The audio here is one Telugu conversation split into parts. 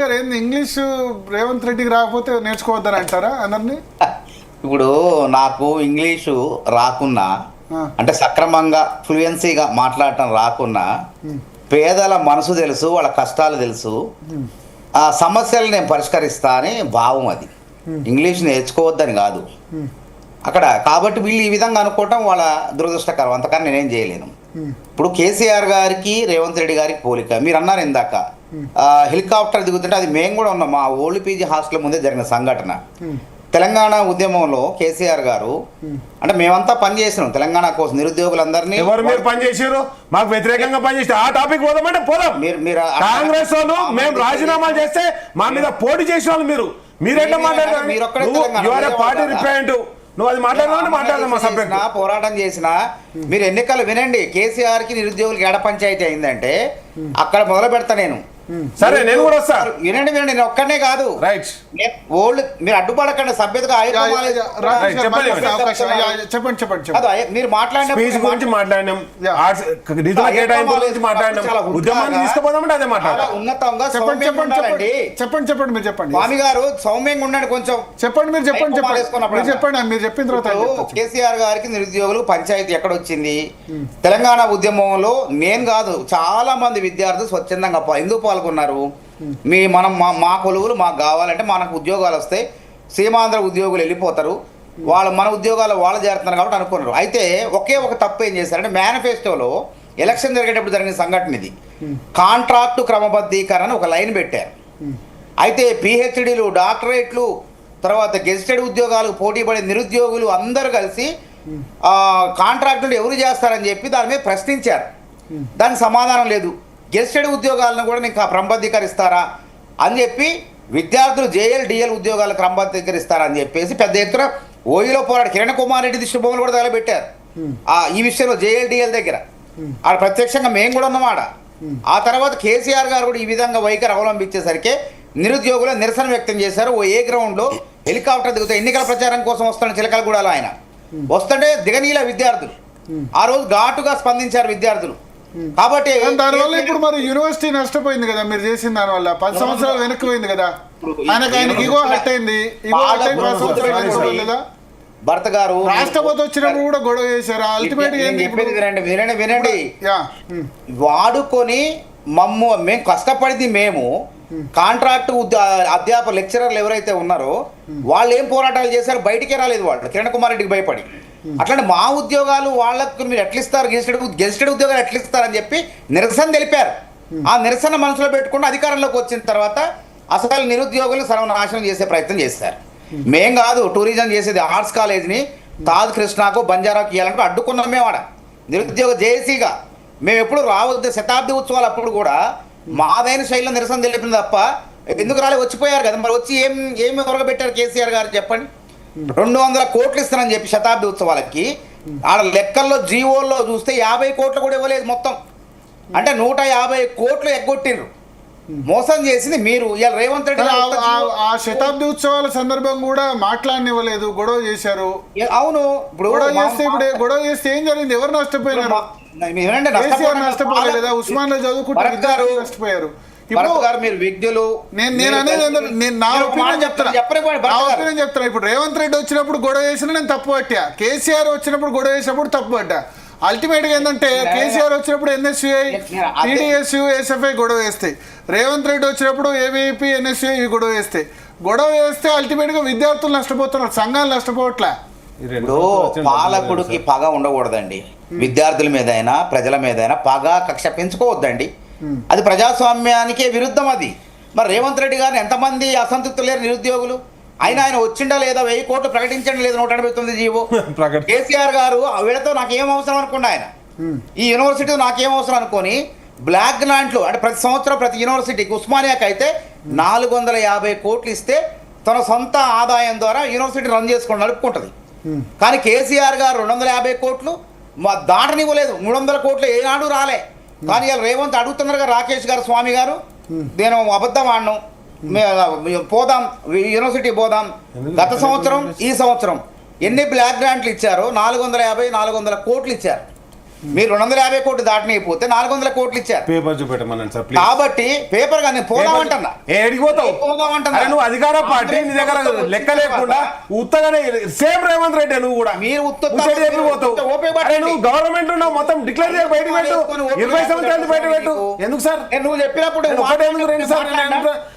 గారు ఏంది ఇంగ్లీష్ రేవంత్ రెడ్డికి రాకపోతే నేర్చుకోవద్దని అంటారా అందరినీ? ఇప్పుడు నాకు ఇంగ్లీషు రాకున్నా అంటే సక్రమంగా ఫ్లూయెన్సీగా మాట్లాడటం రాకున్నా పేదల మనసు తెలుసు, వాళ్ళ కష్టాలు తెలుసు, ఆ సమస్యలు నేను పరిష్కరిస్తా అని భావం. అది ఇంగ్లీష్ నేర్చుకోవద్దని కాదు అక్కడ. కాబట్టి వీళ్ళు ఈ విధంగా అనుకోవటం వాళ్ళ దురదృష్టకరం, అంతకన్నా నేనేం చేయలేను. ఇప్పుడు కేసీఆర్ గారికి రేవంత్ రెడ్డి గారికి పోలిక మీరు అన్నారు ఇందాక. హెలికాప్టర్ దిగుతుంటే అది మేము కూడా ఉన్నాం. మా ఓల్డ్ పీజీ హాస్టల్ ముందే జరిగిన సంఘటన. తెలంగాణ ఉద్యమంలో కేసీఆర్ గారు అంటే మేమంతా పనిచేసినాం తెలంగాణ కోసం, నిరుద్యోగులందరినీ. ఎవరు మీరు పనిచేసారు? మాకు వ్యతిరేకంగా పనిచేస్తే ఆ టాపిక్ పోదామంటే పోదాం. మీరు కాంగ్రెస్ వాళ్ళు మేము రాజీనామాలు చేస్తే మా మీద పోటీ చేసిన వాళ్ళు మీరెట్లా మాట్లాడారు? పార్టీ రిప్రజెంటేటివ్ నువ్వు అది మాట్లాడదాం. మా సబ్జెక్ట్ పోరాటం చేసిన మీరు ఎన్నికలు వినండి. కేసీఆర్ కి నిరుద్యోగులకి ఎడ పంచాయతీ అయిందంటే అక్కడ మొదలు పెడతా నేను. సరే నేను కూడా వస్తా. వినండి నేను ఒక్కనే కాదు. రైట్ ఓల్డ్ మీరు అడ్డుపడకండి. సభ్యతగా మీరు మాట్లాడినాం, ఉద్యమాన్ని తీసుకుపోదామంటే అదే మాట్లాడాలి. ఉన్నతంగా చెప్పండి మీరు చెప్పండి. స్వామి గారు సౌమ్యంగా ఉండండి కొంచెం. చెప్పండి మీరు చెప్పండి మీరు చెప్పిన తర్వాత. కేసీఆర్ గారికి నిరుద్యోగులు పంచాయతీ ఎక్కడొచ్చింది? తెలంగాణ ఉద్యమంలో నేను కాదు చాలా మంది విద్యార్థులు స్వచ్ఛందంగా ఎందుకు పాల్గొన్నారు? మనం మా కొలువులు మాకు కావాలంటే మనకు ఉద్యోగాలు వస్తాయి, సీమాంధ్ర ఉద్యోగులు వెళ్ళిపోతారు, వాళ్ళు మన ఉద్యోగాలు వాళ్ళు చేరుతున్నారు కాబట్టి అనుకున్నారు. అయితే ఒకే ఒక తప్పు ఏం చేశారంటే మేనిఫెస్టోలో ఎలక్షన్ జరిగేటప్పుడు జరిగిన సంఘటన ఇది. కాంట్రాక్టు క్రమబద్ధీకరణ ఒక లైన్ పెట్టారు. అయితే పిహెచ్డీలు, డాక్టరేట్లు, తర్వాత గెజిటెడ్ ఉద్యోగాలకు పోటీ పడే నిరుద్యోగులు అందరూ కలిసి కాంట్రాక్టులు ఎవరు చేస్తారని చెప్పి దాని మీద ప్రశ్నించారు. దానికి సమాధానం లేదు. గెజిటెడ్ ఉద్యోగాలను కూడా నీకు క్రమబద్ధీకరిస్తారా అని చెప్పి విద్యార్థులు జేఎల్ డిఎల్ ఉద్యోగాలు క్రమబద్ధీకరిస్తారా అని చెప్పేసి పెద్ద ఎత్తున ఓయిలో పోరాడు కిరణ్ కుమార్ రెడ్డి దిష్టి బొమ్మలు కూడా తగలబెట్టారు ఈ విషయంలో జేఎల్ డిఎల్ దగ్గర. ఆడ ప్రత్యక్షంగా మేము కూడా ఉన్నమాట. ఆ తర్వాత కేసీఆర్ గారు కూడా ఈ విధంగా వైఖరి అవలంబించేసరికి నిరుద్యోగులు నిరసన వ్యక్తం చేశారు. ఏ గ్రౌండ్లో హెలికాప్టర్ దిగుతా ఎన్నికల ప్రచారం కోసం వస్తున్న చిలకలగూడలో ఆయన వస్తుంటే దిగనీల విద్యార్థులు ఆ రోజు ఘాటుగా స్పందించారు విద్యార్థులు. కాబట్టి దానివల్ల ఇప్పుడు మరి యూనివర్సిటీ నష్టపోయింది కదా మీరు చేసిన దానివల్ల. 10 సంవత్సరాలు వెనక్కి పోయింది కదా. ఆయనకి ఇగో హట్ అయింది. భర్త గారు రాష్ట్రపతి వచ్చినప్పుడు కూడా గొడవ చేశారు. అల్టిమేట్ వినండి వాడుకొని మేము కష్టపడింది మేము కాంట్రాక్ట్ అధ్యాపక లెక్చరర్లు ఎవరైతే ఉన్నారో వాళ్ళు ఏం పోరాటాలు చేశారు? బయటికే రాలేదు వాళ్ళు కిరణ్ కుమార్ రెడ్డికి భయపడి. అట్లాంటి మా ఉద్యోగాలు వాళ్ళకు మీరు ఎట్లిస్తారు, గెజిటెడ్ ఉద్యోగాలు ఎట్లిస్తారని చెప్పి నిరసన తెలిపారు. ఆ నిరసన మనసులో పెట్టుకుని అధికారంలోకి వచ్చిన తర్వాత అసలు నిరుద్యోగులు సర్వనాశనం చేసే ప్రయత్నం చేశారు. మేం కాదు టూరిజం చేసేది ఆర్ట్స్ కాలేజ్ని తాజ్ కృష్ణకు బంజారాకు ఇవ్వాలంటే అడ్డుకున్నాం మేము. ఆడ నిరుద్యోగ జేఏసీగా మేము ఎప్పుడు రావద్దు శతాబ్ది ఉత్సవాలు అప్పుడు కూడా మాదైన శైలిలో నిరసన తెలిపింది తప్ప ఎందుకు రాలే? వచ్చిపోయారు కదా. మరి వచ్చి ఏమి ఉరగబెట్టారు కేసీఆర్ గారు చెప్పండి? 200 కోట్లు ఇస్తానని చెప్పి శతాబ్ది ఉత్సవాలకి ఆడ లెక్కల్లో జీవోల్లో చూస్తే 50 కోట్లు కూడా ఇవ్వలేదు మొత్తం. అంటే 150 కోట్లు ఎగ్గొట్టిర్రు. మోసం చేసింది మీరు. ఇవాళ రేవంత్ రెడ్డి ఆ శతాబ్ది ఉత్సవాల సందర్భం కూడా మాట్లాడనివ్వలేదు, గొడవ చేశారు. అవును, ఇప్పుడు గొడవ చేస్తే ఏం జరిగింది? ఎవరు నష్టపోయినారు? నష్టపోలేదా? ఉస్మాన్ లో చదువుకుంటే నష్టపోయారు. మీరు విద్యులు చెప్తున్నా. ఇప్పుడు రేవంత్ రెడ్డి వచ్చినప్పుడు గొడవ చేసినా నేను తప్పు పట్టా, కేసీఆర్ వచ్చినప్పుడు గొడవ చేసినప్పుడు తప్పు పట్టా. అల్టిమేట్ గా ఏంటంటే కేసీఆర్ వచ్చినప్పుడు ఎన్ఎస్యుఐ, టీడీఎస్యు, ఎస్ఎఫ్ఐ గొడవ వేస్తాయి. రేవంత్ రెడ్డి వచ్చినప్పుడు ఏబీపీ, ఎన్ఎస్యుఐ గొడవ వేస్తాయి. గొడవ వేస్తే అల్టిమేట్ గా విద్యార్థులు నష్టపోతున్నారు, సంఘాలు నష్టపోవట్లే. ఇప్పుడు పాలకుడికి పగ ఉండకూడదండి. విద్యార్థుల మీదైనా ప్రజల మీదైనా పగ కక్ష పెంచుకోవద్దండి. అది ప్రజాస్వామ్యానికే విరుద్ధం అది. మరి రేవంత్ రెడ్డి గారిని ఎంతమంది అసంతృప్తి లేరు నిరుద్యోగులు? ఆయన వచ్చిండా లేదా? 1000 కోట్లు ప్రకటించండి లేదా? 189 జీవో. కేసీఆర్ గారు వీళ్ళతో నాకేం అవసరం అనుకోండి, ఆయన ఈ యూనివర్సిటీ నాకేం అవసరం అనుకొని బ్లాక్ గ్రాంట్లు అంటే ప్రతి సంవత్సరం ప్రతి యూనివర్సిటీకి ఉస్మానియాకి అయితే 450 కోట్లు ఇస్తే తన సొంత ఆదాయం ద్వారా యూనివర్సిటీ రన్ చేసుకొని నడుపుకుంటుంది. కానీ కేసీఆర్ గారు 250 కోట్లు దాటనివ్వలేదు. 300 కోట్లు ఏనాడు రాలే. కానీ ఇలా రేవంత్ అడుగుతున్నారు కదా రాకేష్ గారు, స్వామి గారు, నేను అబద్ధం ఆడను, పోదాం యూనివర్సిటీ పోదాం. గత సంవత్సరం ఈ సంవత్సరం ఎన్ని బ్లాక్ గ్రాంట్లు ఇచ్చారో 450-400 కోట్లు ఇచ్చారు. మీరు 250 కోట్లు దాటనైపోతే 400 కోట్లు ఇచ్చారు. పేపర్ చూపెట్టమన్నాను సార్ ప్లీజ్. కాబట్టి పేపర్ గా నేను పోదామంటున్నా. ఏడిపోతావు నువ్వు అధికార పార్టీ నీ దగ్గర లెక్క లేకుండా ఉత్తగానే సేమ్ రేవంత్ రెడ్డి నువ్వు కూడా మీరు నువ్వు గవర్నమెంట్ ఉన్నావు మొత్తం డిక్లేర్ చేసి బయట పెట్టు 20 సంవత్సరాలు బయట పెట్టు. ఎందుకు సార్ నువ్వు చెప్పినప్పుడు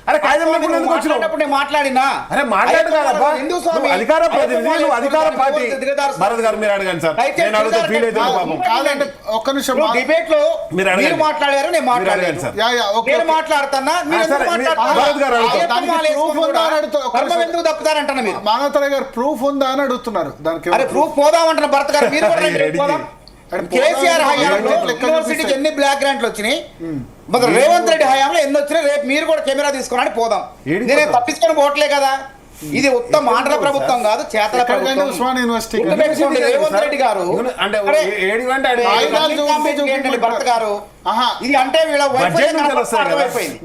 అరే కాగితం లేకుండా ఎందుకు వచ్చినావు? మాట్లాడినా అరే మాట్లాడు కాదబ్బా, అధికార ప్రతినిధి, నువ్వు అధికార పార్టీ. భరత్ గారు మీరు అడగండి సార్, నేను అడుగుతా ఫీల్ అవుతుంది పాపం. కాదంటే ఒక్క నిమిషం డిబేట్ లో మీరు మాట్లాడారు, నేను మాట్లాడాను సార్. నేను మాట్లాడుతున్నా, ఎందుకు తప్పుతారంటున్నా మీరు? మానవతర గారు ప్రూఫ్ ఉందా అని అడుగుతున్నారు. దానికి అరే ప్రూఫ్ పోదామంటున్న భరత్ గారు మీరు కేసీఆర్ హయాంలో యూనివర్సిటీకి ఎన్ని బ్లాక్ గ్రాంట్లు వచ్చినాయి, మరి రేవంత్ రెడ్డి హయాంలో ఎన్ని వచ్చినాయి, రేపు మీరు కూడా కెమెరా తీసుకున్నాడు పోదాం. నేనే తప్పించుకొని పోవట్లే కదా. ఇది ఉత్తమ మాటల ప్రభుత్వం కాదు, చేతల ప్రభుత్వం. రేవంత్ రెడ్డి గారు భరత్ గారు ఇది అంటే వీళ్ళ అర్థమైపోయింది.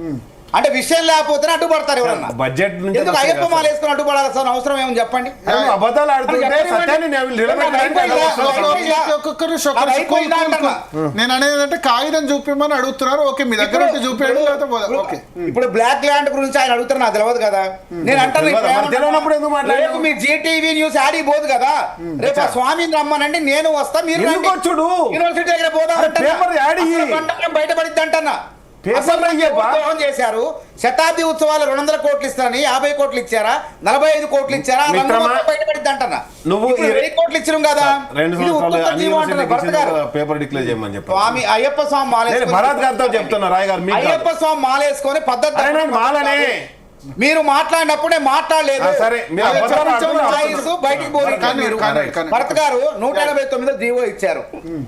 అంటే విషయం లేకపోతే అడ్డుపడతారు ఎవరన్నా. బడ్జెట్ ఎందుకు అయ్యప్ప మాల వేసుకుని అడ్డుపడాల్సిన అవసరం ఏమని చెప్పండి. అబద్ధాలు ఆడుతుంటే నేను అనేది అంటే కాగితం చూపిమని అడుగుతున్నారు. ఓకే మీ దగ్గర చూపించండి. ఇప్పుడు బ్లాక్ ల్యాండ్ గురించి ఆయన అడుగుతారు, నాకు తెలియదు కదా. నేను అంటాను రేపు మీ జీటీవీ న్యూస్ యాడీ పోదు కదా, రేపు ఆ స్వామిని రమ్మనండి, నేను వస్తా, మీరు యూనివర్సిటీ దగ్గర పోదాం బయటపడిద్ది అంటన్నా. చేశారు శతాబ్ది ఉత్సవాలు 200 కోట్లు ఇస్తారని 50 కోట్లు ఇచ్చారా, 45 కోట్లు ఇచ్చారా, బయటపడింది అంటున్నా. నువ్వు 20 కోట్లు ఇచ్చినాం కదా. పేపర్ డిక్లేర్ చేయమని చెప్పి స్వామి అయ్యప్ప స్వామి అయ్యప్ప స్వామి మాలేసుకొని పద్ధతి మీరు మాట్లాడినప్పుడే మాట్లాడలేదు. బయటికి భరత్ గారు 189 జీవో ఇచ్చారు.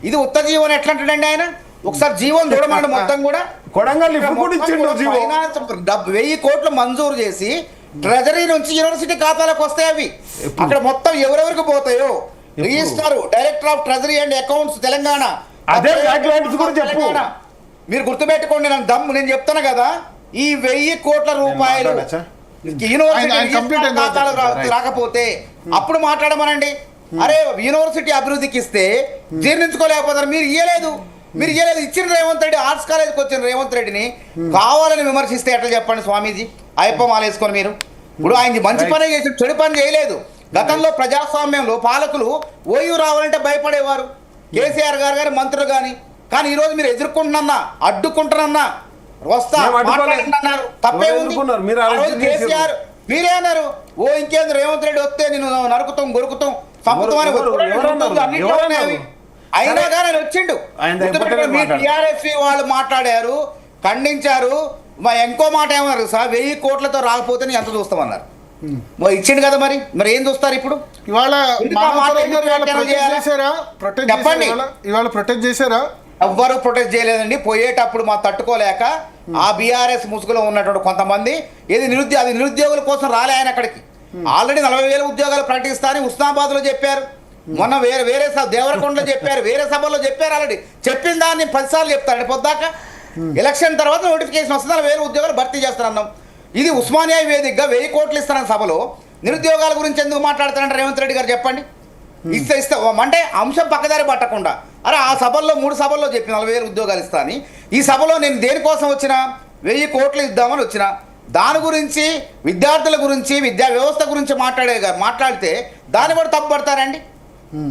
ఇది ఉత్త జీవోని ఎట్లా అంటాడండి ఆయన? ఒకసారి జీవోని చూడమండి మొత్తం కూడా. 1000 కోట్లు మంజూరు చేసి ట్రెజరీ నుంచి యూనివర్సిటీ ఖాతాలకు వస్తాయి. అవి అక్కడ మొత్తం ఎవరెవరికి పోతాయో register director of treasury and accounts Telangana. మీరు గుర్తుపెట్టుకోండి, నేను చెప్తాను కదా, ఈ 1000 కోట్ల రూపాయలు యూనివర్సిటీ రాకపోతే అప్పుడు మాట్లాడమనండి. అరే యూనివర్సిటీ అభివృద్ధికి ఇస్తే జీర్ణించుకోలేకపోతారు. మీరు ఇయ్యలేదు. ఇచ్చిన రేవంత్ రెడ్డి ఆర్ట్స్ కాలేజ్కి వచ్చిన రేవంత్ రెడ్డిని కావాలని విమర్శిస్తే ఎట్లా చెప్పండి స్వామీజీ? అయ్యప్ప మాల వేసుకొని మీరు ఇప్పుడు ఆయనకి మంచి పని చేసి చెడు పని చేయలేదు. గతంలో ప్రజాస్వామ్యంలో పాలకులు ఓయూ రావాలంటే భయపడేవారు, కేసీఆర్ గారు మంత్రులు కానీ ఈరోజు మీరు ఎదుర్కొంటున్నా, అడ్డుకుంటున్నా, వస్తా మాట్లాడుతున్నారు. తప్పే ఉంది. కేసీఆర్ మీరే అన్నారు, ఓ ఇంకేంద్ర రేవంత్ రెడ్డి వస్తే నేను నరుకుతాం, గొరుకుతాం, చంపుతాం అని. అయినా కానీ వచ్చిండు. మీ టీఆర్ఎస్ వాళ్ళు మాట్లాడారు, ఖండించారు. ఇంకో మాట ఏమన్నారు సార్, 1000 కోట్లతో రాకపోతే నేను ఎంత చూస్తామన్నారు. ఇచ్చిండు కదా, మరి ఏం చూస్తారు ఇప్పుడు? చెప్పండి, ఇవాళ ప్రొటెక్ట్ చేశారా? ఎవ్వరు ప్రొటెక్ట్ చేయలేదండి. పోయేటప్పుడు మా తట్టుకోలేక ఆ బీఆర్ఎస్ ముసుగులో ఉన్నటువంటి కొంతమంది అది నిరుద్యోగుల కోసం రాలే ఆయన అక్కడికి. ఆల్రెడీ 40,000 ఉద్యోగాలు ప్రకటిస్తారని ఉస్మానాబాద్ లో చెప్పారు, మొన్న వేరే దేవరకొండలో చెప్పారు, వేరే సభల్లో చెప్పారు. ఆల్రెడీ చెప్పిన దాన్ని 10 సార్లు చెప్తారు. పొద్దాక ఎలక్షన్ తర్వాత నోటిఫికేషన్ వస్తుంది, 40,000 ఉద్యోగాలు భర్తీ చేస్తారన్నాం. ఇది ఉస్మానియా వేదికగా 1000 కోట్లు ఇస్తారన్న సభలో నిరుద్యోగాల గురించి ఎందుకు మాట్లాడతారంటే రేవంత్ రెడ్డి గారు చెప్పండి. ఇస్తే అంటే అంశం పక్కదారి పట్టకుండా, అరే ఆ సభల్లో 3 సభల్లో చెప్పిన 40,000 ఉద్యోగాలు ఇస్తా అని, ఈ సభలో నేను దేనికోసం వచ్చినా 1000 కోట్లు ఇద్దామని వచ్చిన దాని గురించి, విద్యార్థుల గురించి, విద్యా వ్యవస్థ గురించి మాట్లాడితే దాన్ని కూడా తప్పుపడతారండి?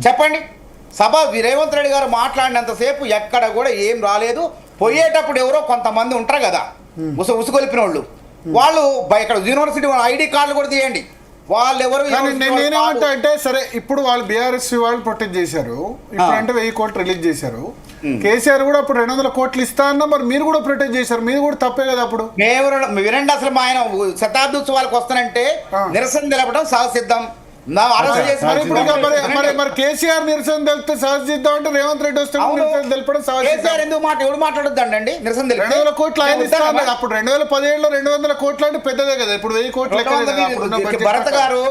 చెప్పండి. సభ రేవంత్ రెడ్డి గారు మాట్లాడినంతసేపు ఎక్కడ కూడా ఏం రాలేదు. పోయేటప్పుడు ఎవరో కొంతమంది ఉంటారు కదా ఉసుగొలిపిన వాళ్ళు ఇక్కడ యూనివర్సిటీ ఐడి కార్డులు కూడా తీయండి. వాళ్ళు ఎవరు నేనేమంటా అంటే, సరే ఇప్పుడు వాళ్ళు బీఆర్ఎస్ వాళ్ళు ప్రొటెక్ట్ చేశారు, ఇప్పుడు అంటే 1000 కోట్లు రిలీజ్ చేశారు. కేసీఆర్ కూడా అప్పుడు 200 కోట్లు ఇస్తా అన్నా, మరి మీరు కూడా ప్రొటెక్ట్ చేశారు, మీరు కూడా తప్పే కదా. అప్పుడు వినండి, అసలు మా ఆయన శతాబ్ది ఉత్సవాలకు వస్తానంటే నిరసన తెలపడం సహసిద్ధం. మరి కేసీఆర్ నిరసన తెలిపితే సహజిద్దాం అంటే రేవంత్ రెడ్డి వస్తే తెలపడం కేసీఆర్ ఎందుకు ఎవడు మాట్లాడొద్దండి? నిరసన 200 కోట్లు ఆయన ఇస్తాను. అప్పుడు 2017లో 200 కోట్లు అంటే పెద్దదే కదా, ఇప్పుడు 1000 కోట్లు. భరత్ గారు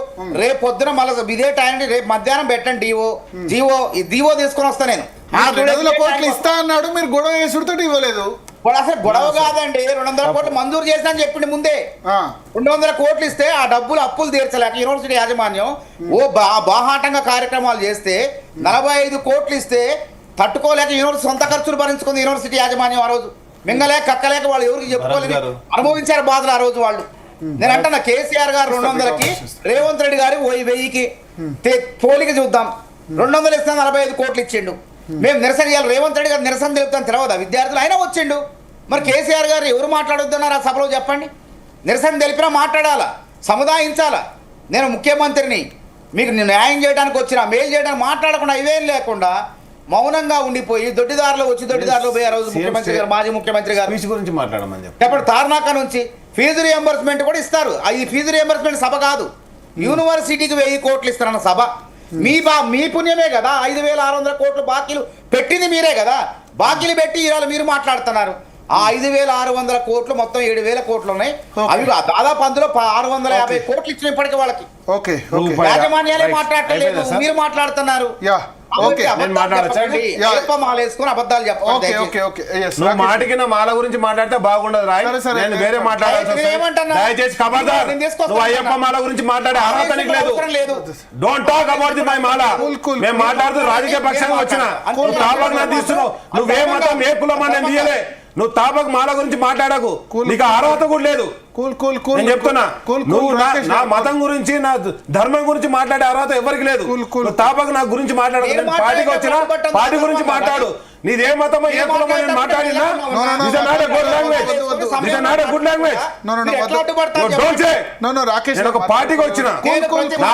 రేపు పొద్దున మళ్ళీ ఇదే టైం రేపు మధ్యాహ్నం పెట్టండి జీవో తీసుకొని వస్తా. నేను 200 కోట్లు ఇస్తా అన్నాడు, మీరు గొడవ చేసుడితో ఇవ్వలేదు. అసలు గొడవ కాదండి, 200 కోట్లు మంజూరు చేసినా అని చెప్పింది ముందే. 200 కోట్లు ఇస్తే ఆ డబ్బులు అప్పులు తీర్చలేక యూనివర్సిటీ యాజమాన్యం బాహాటంగా కార్యక్రమాలు చేస్తే 45 కోట్లు ఇస్తే తట్టుకోలేక యూనివర్సిటీ సొంత ఖర్చులు భరించుకుంది యూనివర్సిటీ యాజమాన్యం ఆ రోజు. మింగలేక కక్కలేక వాళ్ళు ఎవరికి చెప్పుకోలేదు, అనుభవించారు బాధలు ఆ రోజు వాళ్ళు. నేను అంటున్నా కేసీఆర్ గారు 200కి, రేవంత్ రెడ్డి గారు 1000కి పోలిక చూద్దాం. 200 ఇస్తే 45 కోట్లు ఇచ్చిండు. మేము నిరసన చేయాలి, రేవంత్ రెడ్డి గారు నిరసన తెలుపుతాను తెలియదా విద్యార్థులు, అయినా వచ్చిండు. మరి కేసీఆర్ గారు ఎవరు మాట్లాడొద్దన్నారు ఆ సభలో చెప్పండి? నిరసన తెలిపినా మాట్లాడాలా, సముదాయించాలా. నేను ముఖ్యమంత్రిని, మీకు న్యాయం చేయడానికి వచ్చిన, మేలు చేయడానికి మాట్లాడకుండా ఇవేం లేకుండా మౌనంగా ఉండిపోయి దొడ్డిదారులు వచ్చి దొడ్డిదారులు పోయి ఆ రోజు ముఖ్యమంత్రి గారు, మాజీ ముఖ్యమంత్రి గారు ఫీజు గురించి మాట్లాడమని చెప్పండి. తార్నాక నుంచి ఫీజు రియంబర్స్మెంట్ కూడా ఇస్తారు. అది ఫీజు రియంబర్స్మెంట్ సభ కాదు, యూనివర్సిటీకి 1000 కోట్లు ఇస్తారన్న సభ. మీ పుణ్యమే కదా 5600 కోట్లు బాకీలు పెట్టింది మీరే కదా. బాకీలు పెట్టి ఇవాళ మీరు మాట్లాడుతున్నారు. ఆ 5600 కోట్లు మొత్తం 7000 కోట్లు ఉన్నాయి. అవి దాదాపు అందులో 650 కోట్లు ఇచ్చిన ఇప్పటికీ వాళ్ళకి. యాజమాన్యాలే మాట్లాడలేదు, మీరు మాట్లాడుతున్నారు. మాటికి నా మాల గురించి మాట్లాడితే బాగుండదు రాయ్. నేను వేరే దయచేసి ఖబర్దార్, నువ్వు అయ్యప్ప మాల గురించి మాట్లాడే అర్హత నీకు లేదు. Don't talk about the my మాల. మేము మాట్లాడుతూ రాజకీయ పక్షంగా వచ్చిన నువ్వు తాపకు నన్ను తీస్తున్నావు. నువ్వే మతం ఏ కులం అని నేను తీయలే. నువ్వు తాపకు మాల గురించి మాట్లాడకు, నీకు అర్హత కూడా లేదు. నేను చెప్తున్నా, నువ్వు నా మతం గురించి నా ధర్మం గురించి మాట్లాడే అర్హత ఎవరికి లేదు. తాపకు నా గురించి మాట్లాడదు. పార్టీకి వచ్చినా పార్టీ గురించి మాట్లాడు. నీదే మతమో ఏ కులమో నేను మాట్లాడినా గుడ్ లాంగ్వేజ్. నేను ఒక పార్టీకి వచ్చిన, నా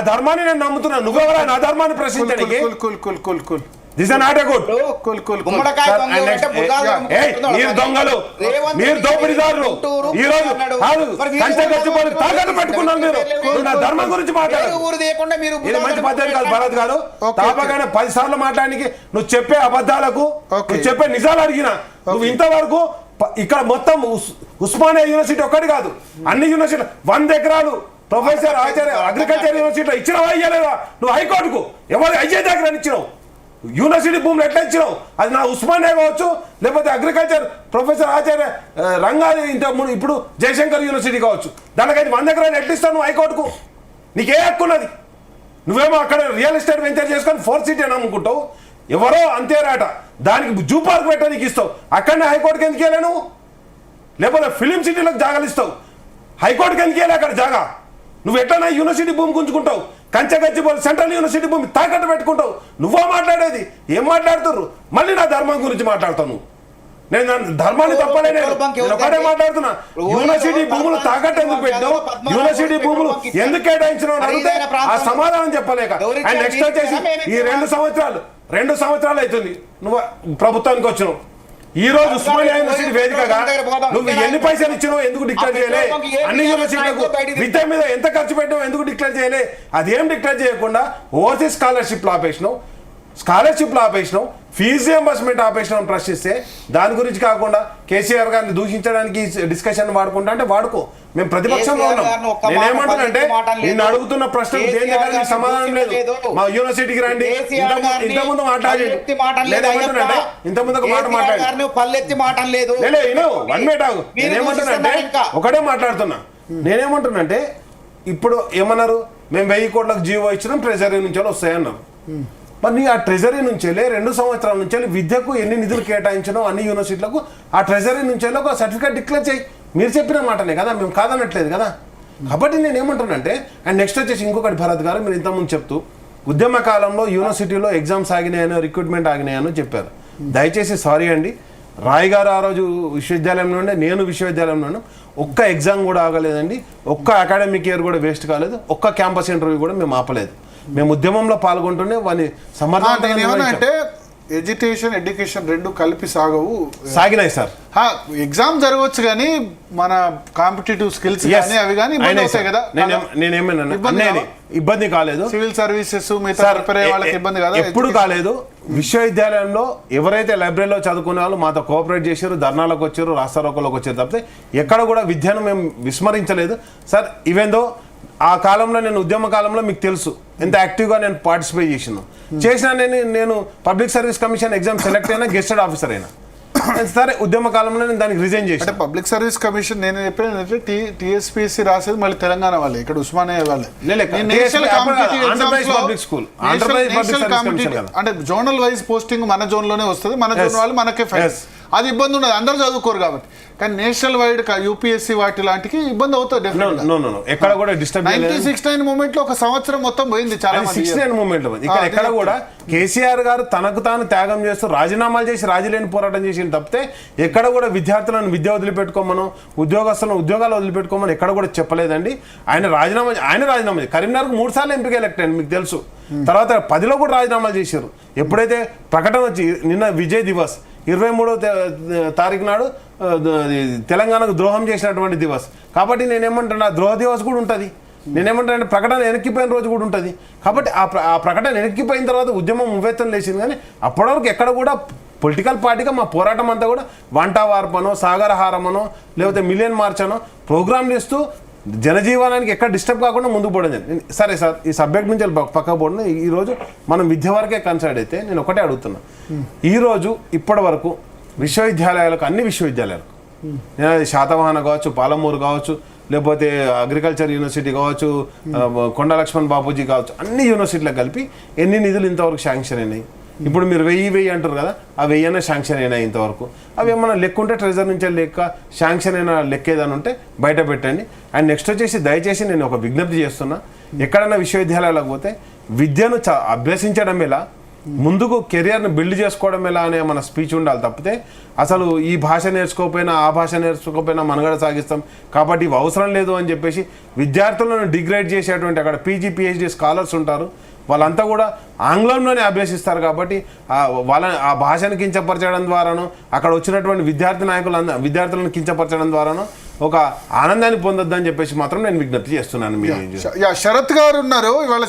ధర్మాన్ని నేను నమ్ముతున్నా. నువ్వెవరా నా ధర్మాన్ని ప్రశ్నించడానికి? మీరు దొంగలు, మీరు దోపిడీదారులు. ఈ రోజు తాకట్టు పెట్టుకున్నారు మీరు. నా ధర్మం గురించి మాట్లాడారు. ఇది మంచి పద్ధతి కాదు భరత్ గారు. తాపగానే 10 సార్లు మాట్లాడానికి నువ్వు చెప్పే అబద్ధాలకు, నువ్వు చెప్పే నిజాలు అడిగిన నువ్వు ఇంతవరకు ఇక్కడ మొత్తం ఉస్మానియా యూనివర్సిటీ ఒక్కటి కాదు, అన్ని యూనివర్సిటీ 100 ఎకరాలు ప్రొఫెసర్ ఆచార్య అగ్రికల్చర్ యూనివర్సిటీలో ఇచ్చినవా ఇయ్యలేదా? నువ్వు హైకోర్టుకు ఎవరు ఐజే దగ్గర ఇచ్చినావు? యూనివర్సిటీ భూములు ఎట్లా ఇచ్చినావు? అది నా ఉస్మానియా కావచ్చు, లేకపోతే అగ్రికల్చర్ ప్రొఫెసర్ ఆచార్య రంగాది ఇప్పుడు జయశంకర్ యూనివర్సిటీ కావచ్చు. దానికైతే 100 ఎకరాలు ఎట్లా ఇస్తావు నువ్వు హైకోర్టుకు? నీకే హక్కు ఉన్నది? నువ్వేమో అక్కడ రియల్ ఎస్టేట్ వెంచర్ చేసుకొని 4 సిటీ అని అమ్ముకుంటావు. ఎవరో అంతేరాట దానికి జూ పార్క్ పెట్టడానికి ఇస్తావు. అక్కడనే హైకోర్టుకి ఎందుకు వెళ్ళా నువ్వు? లేకపోతే ఫిలిం సిటీలకు జాగాలు ఇస్తావు. హైకోర్టుకి ఎందుకు వెళ్ళా అక్కడ జాగా? నువ్వు ఎట్లా యూనివర్సిటీ భూమి గుంజుకుంటావు? కంచగచ్చిపోయి సెంట్రల్ యూనివర్సిటీ భూమి తాకట్టు పెట్టుకుంటావు. నువ్వో మాట్లాడేది ఏం మాట్లాడుతున్నారు? మళ్ళీ నా ధర్మం గురించి మాట్లాడతావు నువ్వు. నేను ధర్మాన్ని తప్పలే, నేను ఒకటే మాట్లాడుతున్నా. యూనివర్సిటీ భూములు తాకట్టు ఎందుకు పెట్టావు? యూనివర్సిటీ భూములు ఎందుకు కేటాయించినావు అని అడిగితే ఆ సమాధానం చెప్పలేక అండ్ నెక్స్ట్ వచ్చేసి ఈ 2 సంవత్సరాలు అవుతుంది నువ్వు ప్రభుత్వానికి వచ్చినావు. ఈ రోజు ఉస్మానియా యూనివర్సిటీ వేదికగా నువ్వు ఎన్ని పైసలు ఇచ్చినావు ఎందుకు డిక్లేర్ చేయలే? అన్ని యూనివర్సిటీలకు విద్య మీద ఎంత ఖర్చు పెట్టావు ఎందుకు డిక్లేర్ చేయలే? అదేం డిక్లేర్ చేయకుండా ఓవర్సీస్ స్కాలర్షిప్లు ఆపేసినావు, ఫీజు రియంబర్స్మెంట్ ఆపేసినావు ప్రశ్నిస్తే దాని గురించి కాకుండా కేసీఆర్ గారిని దూషించడానికి డిస్కషన్ వాడుకుంటా అంటే వాడుకో. మేము ప్రతిపక్షంలో ఉన్నాం. నేనేమంటానంటే నిన్ను అడుగుతున్న ప్రశ్నకు దేని దగ్గర సమాధానం లేదు. మా యూనివర్సిటీకి రండి, ఇంతకుముందు మాట్లాడేది లేదేమంటానంటే ఇంతకుముందు ఒక మాట మాట్లాడి పల్లెత్తి మాట లేదు. వన్ మినిట్ ఆగు. నేనేమంటానంటే ఒకటే మాట్లాడుతున్నా. నేనేమంటున్నానంటే ఇప్పుడు ఏమన్నారు, మేము 1000 కోట్లకు జీవో ఇచ్చినాం, ట్రెజరీ నుంచి వస్తాయన్నారు. మరి నీ ఆ ట్రెజరీ నుంచి 2 సంవత్సరాల నుంచి విద్యకు ఎన్ని నిధులు కేటాయించినో అన్ని యూనివర్సిటీలకు ఆ ట్రెజరీ నుంచి ఒక సర్టిఫికేట్ డిక్లేర్ చేయి. మీరు చెప్పిన మాటనే కదా, మేము కాదనట్లేదు కదా. కాబట్టి నేను ఏమంటున్నానంటే అండ్ నెక్స్ట్ వచ్చేసి ఇంకొకటి భరత్ గారు, మీరు ఇంతకుముందు చెప్తూ ఉద్యమ కాలంలో యూనివర్సిటీలో ఎగ్జామ్స్ ఆగినాయనో రిక్రూట్మెంట్ ఆగినాయనో చెప్పారు. దయచేసి సారీ అండి, రాయ్ గారు ఆ రోజు విశ్వవిద్యాలయంలో ఉండే, నేను విశ్వవిద్యాలయంలో ఉన్నాం. ఒక్క ఎగ్జామ్ కూడా ఆగలేదండి, ఒక్క అకాడమిక్ ఇయర్ కూడా వేస్ట్ కాలేదు, ఒక్క క్యాంపస్ ఇంటర్వ్యూ కూడా మేము ఆపలేదు. మేము ఉద్యమంలో పాల్గొంటూనే వాని సమర్థన ఎడ్యుకేషన్ 2 కలిపి సాగినాయి సార్. ఎగ్జామ్ జరగవచ్చు కానీ మన కాంపిటేటివ్ స్కిల్స్ అవి కానీ కదా. నేనేమన్నా ఇబ్బంది కాలేదు, సివిల్ సర్వీసెస్ వాళ్ళకి ఇబ్బంది కాదు, ఎప్పుడు కాలేదు. విశ్వవిద్యాలయంలో ఎవరైతే లైబ్రరీలో చదువుకునే వాళ్ళు మాతో కోఆపరేట్ చేశారు, ధర్నాలకు వచ్చారు, రాస్తారోకోలోకి వచ్చారు తప్పితే ఎక్కడ కూడా విద్యను మేము విస్మరించలేదు సార్. ఈవెందో ఆ కాలంలో నేను ఉద్యమ కాలంలో మీకు తెలుసు ఎంత యాక్టివ్గా నేను పార్టిసిపేట్ చేసిన నేను public service commission exam select అయినా, గెస్టెడ్ ఆఫీసర్ అయినా. సరే ఉద్యమ కాలంలో నేను దానికి రిజైన్ చేసి అంటే పబ్లిక్ సర్వీస్ కమిషన్ నేను చెప్పిన టీఎస్పీఎస్సీ రాసేది మళ్ళీ తెలంగాణ వాళ్ళే, ఇక్కడ ఉస్మానియా వాళ్ళే. అంటే జోనల్ వైజ్ పోస్టింగ్ మన జోన్ లోనే వస్తుంది, మన జోన్ వాళ్ళు మనకే ఫైల్, అది ఇబ్బంది ఉండదు, అందరూ చదువుకోరు కాబట్టి. కానీ నేషనల్ వైడ్ యూపీఎస్సీ వాటి లాంటికి ఇబ్బంది అవుతుంది. ఎక్కడ కూడా డిస్టర్బ్ 1969 మూమెంట్ లో ఒక సంవత్సరం మొత్తం పోయింది, చాలా 69 మూమెంట్ లో ఇక్కడ ఎక్కడ కూడా కేసీఆర్ గారు తనకు తాను త్యాగం చేస్తూ రాజీనామాలు చేసి రాజీలేని పోరాటం చేసి తప్పితే ఎక్కడ కూడా విద్యార్థులను విద్య వదిలిపెట్టుకోమను, ఉద్యోగస్తులను ఉద్యోగాలు వదిలిపెట్టుకోమని ఎక్కడ కూడా చెప్పలేదండి. ఆయన రాజీనామా కరీంనగర్కు 3 సార్లు ఎంపిక ఎలక్ట్ అయ్యింది మీకు తెలుసు. తర్వాత 10లో కూడా రాజీనామాలు చేశారు. ఎప్పుడైతే ప్రకటన వచ్చి నిన్న విజయ్ దివస్ 23వ తారీఖు నాడు తెలంగాణకు ద్రోహం చేసినటువంటి దివస్ కాబట్టి నేనేమంటున్నా ద్రోహ దివస్ కూడా ఉంటుంది. నేనేమంటానంటే ప్రకటన వెనక్కిపోయిన రోజు కూడా ఉంటుంది. కాబట్టి ఆ ప్రకటన వెనక్కిపోయిన తర్వాత ఉద్యమం ఉవ్వెత్తం లేచింది. కానీ అప్పటివరకు ఎక్కడ కూడా పొలిటికల్ పార్టీగా మా పోరాటం అంతా కూడా వంట వార్పనో సాగరహారమనో లేకపోతే మిలియన్ మార్చ్ అనో ప్రోగ్రాంలు ఇస్తూ జనజీవనానికి ఎక్కడ డిస్టర్బ్ కాకుండా ముందుకు పోవడం జరిగింది. సరే సార్, ఈ సబ్జెక్ట్ నుంచి పక్కకు పోవడం ఈరోజు మనం విద్య వరకే కన్సర్న్ అయితే నేను ఒకటే అడుగుతున్నా, ఈరోజు ఇప్పటి వరకు విశ్వవిద్యాలయాలకు అన్ని విశ్వవిద్యాలయాలకు నేను శాతవాహన కావచ్చు, పాలమూరు కావచ్చు, లేకపోతే అగ్రికల్చర్ యూనివర్సిటీ కావచ్చు, కొండ లక్ష్మణ్ బాపూజీ కావచ్చు, అన్ని యూనివర్సిటీలకు కలిపి ఎన్ని నిధులు ఇంతవరకు శాంక్షన్ అయినాయి? ఇప్పుడు మీరు 1000 అంటారు కదా, ఆ 1000 శాంక్షన్ అయినాయి ఇంతవరకు. అవి ఏమన్నా లెక్క ఉంటే ట్రెజర్ నుంచి లెక్క శాంక్షన్ అయినా లెక్క ఏదైనా ఉంటే బయట పెట్టండి. అండ్ నెక్స్ట్ వచ్చేసి దయచేసి నేను ఒక విజ్ఞప్తి చేస్తున్నా, ఎక్కడైనా విశ్వవిద్యాలయాలకు పోతే విద్యను అభ్యసించడం ఎలా, ముందుకు కెరియర్ని బిల్డ్ చేసుకోవడం ఎలా అనే మన స్పీచ్ ఉండాలి. తప్పితే అసలు ఈ భాష నేర్చుకోకపోయినా ఆ భాష నేర్చుకోకపోయినా మనుగడ సాగిస్తాం కాబట్టి ఇవి అవసరం లేదు అని చెప్పేసి విద్యార్థులను డిగ్రేడ్ చేసేటువంటి అక్కడ పీజీ పిహెచ్డి స్కాలర్స్ ఉంటారు, వాళ్ళంతా కూడా ఆంగ్లంలోనే అభ్యసిస్తారు. కాబట్టి ఆ భాషను కించపరచడం ద్వారాను అక్కడ వచ్చినటువంటి విద్యార్థులను కించపరచడం ద్వారాను ఒక ఆనందాన్ని పొందొద్దని చెప్పేసి మాత్రం నేను విజ్ఞప్తి చేస్తున్నాను. శరత్ గారు ఉన్నారు ఇవాళ.